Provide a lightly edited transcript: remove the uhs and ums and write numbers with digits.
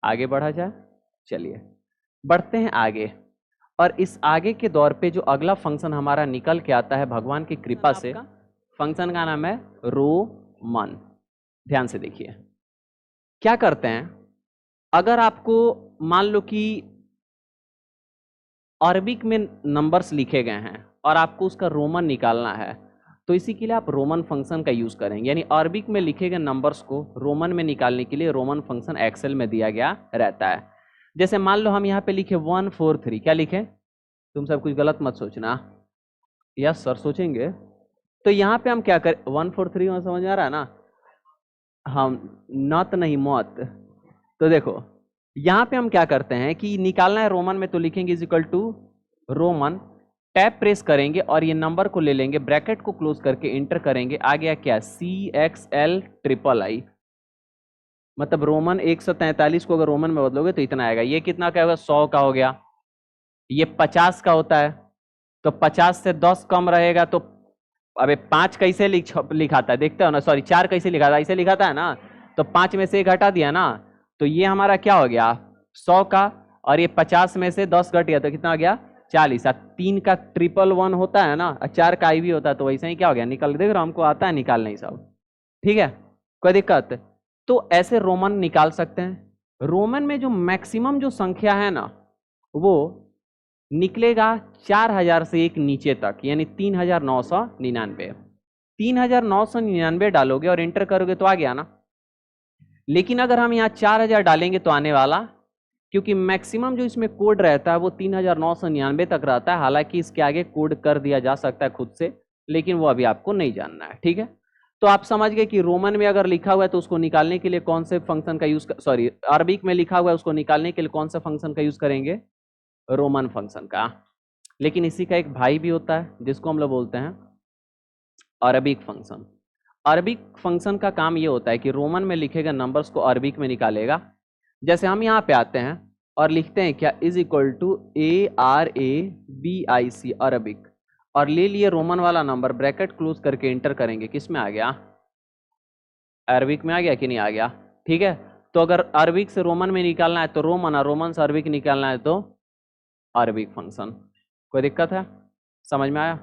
आगे बढ़ा जाए, चलिए बढ़ते हैं आगे। और इस आगे के दौर पे जो अगला फंक्शन हमारा निकल के आता है भगवान की कृपा से, फंक्शन का नाम है रोमन। ध्यान से देखिए क्या करते हैं। अगर आपको मान लो कि अरबिक में नंबर्स लिखे गए हैं और आपको उसका रोमन निकालना है, तो इसी के लिए आप रोमन फंक्शन का यूज करेंगे। यानी अरबिक में लिखे गए नंबर्स को रोमन में निकालने के लिए रोमन फंक्शन एक्सेल में दिया गया रहता है। जैसे मान लो हम यहाँ पे लिखे 143, क्या लिखे? तुम सब कुछ गलत मत सोचना, यस सर सोचेंगे। तो यहाँ पे हम क्या करें, 143 में समझ आ रहा है ना, हम नत नहीं मत। तो देखो यहाँ पे हम क्या करते हैं कि निकालना है रोमन में, तो लिखेंगे is equal to Roman, tab press करेंगे और ये नंबर को ले लेंगे, ब्रैकेट को क्लोज करके इंटर करेंगे, आ गया क्या, CXL मतलब रोमन 143 को अगर रोमन में बदलोगे तो इतना आएगा। ये कितना का होगा, 100 का हो गया। ये 50 का होता है, तो 50 से 10 कम रहेगा तो अबे 5 कैसे लिखाता है, देखते हो ना, सॉरी 4 कैसे लिखाता है, ऐसे लिखाता है ना, तो 5 में से 1 हटा दिया ना, तो ये हमारा क्या हो गया 100 का, और ये 50 में से 10 घट गया तो कितना हो गया 40। 3 का 111 होता है ना, 4 का आई भी होता है, तो वैसे ही क्या हो गया निकल, देख रहा हमको आता है निकालने ही सब, ठीक है कोई दिक्कत। तो ऐसे रोमन निकाल सकते हैं। रोमन में जो मैक्सिमम जो संख्या है ना वो निकलेगा 4000 से एक नीचे तक, यानी 3999। 3999 डालोगे और एंटर करोगे तो आ गया ना। लेकिन अगर हम यहाँ 4000 डालेंगे तो आने वाला, क्योंकि मैक्सिमम जो इसमें कोड रहता है वो 3999 तक रहता है। हालांकि इसके आगे कोड कर दिया जा सकता है खुद से, लेकिन वो अभी आपको नहीं जानना है, ठीक है। तो आप समझ गए कि रोमन में अगर लिखा हुआ है तो उसको निकालने के लिए कौन से फंक्शन का यूज, सॉरी अरबिक में लिखा हुआ है उसको निकालने के लिए कौन सा फंक्शन का यूज करेंगे, रोमन फंक्शन का। लेकिन इसी का एक भाई भी होता है जिसको हम लोग बोलते हैं अरबिक फंक्शन। अरबिक फंक्शन का काम ये होता है कि रोमन में लिखे गए नंबर्स को अरबिक में निकालेगा। जैसे हम यहाँ पे आते हैं और लिखते हैं क्या, is equal to ARABIC Arabic, और ले लिए रोमन वाला नंबर, ब्रैकेट क्लोज करके इंटर करेंगे, किस में आ गया, अरबिक में आ गया कि नहीं आ गया, ठीक है। तो अगर अरबिक से रोमन में निकालना है तो रोमन, और रोमन से अरबिक निकालना है तो अरबिक फंक्शन। कोई दिक्कत है, समझ में आया?